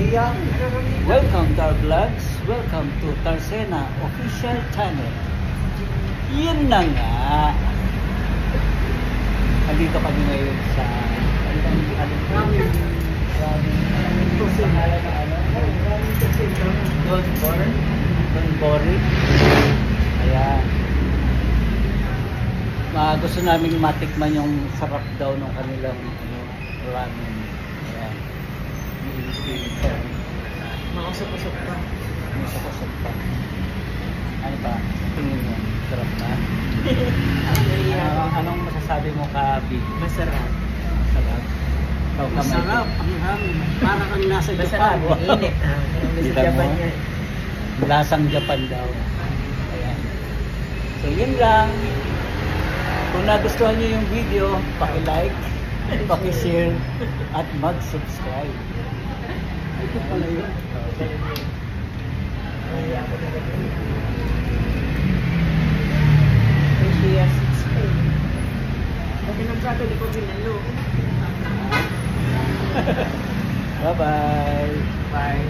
Ayan. Welcome to our vlogs. Welcome to Tarsena Official Channel. Yun na nga. Nandito kami ngayon sa Don Bori. Ayan. Gusto namin matikman yung sarap daw ng kanilang ramen. Ayan. Makasap-asap pa. Masakasap pa. Ano ba? Tingin mo. Sarap na. Anong masasabi mo ka, Big? Masarap. Masarap. Ikaw, kamay. Masarap. Ang hangin. Parang ang nasa Japan. Wow. Init. Nasa Kita Japan mo? yan. Lasang Japan daw. Ayan. So yun lang. Kung nagustuhan nyo yung video, paki-like, paki-share, at mag-subscribe. Ito pala yun. Asia 6. Pati nagkatuloy ko ginalo. Bye-bye. Bye.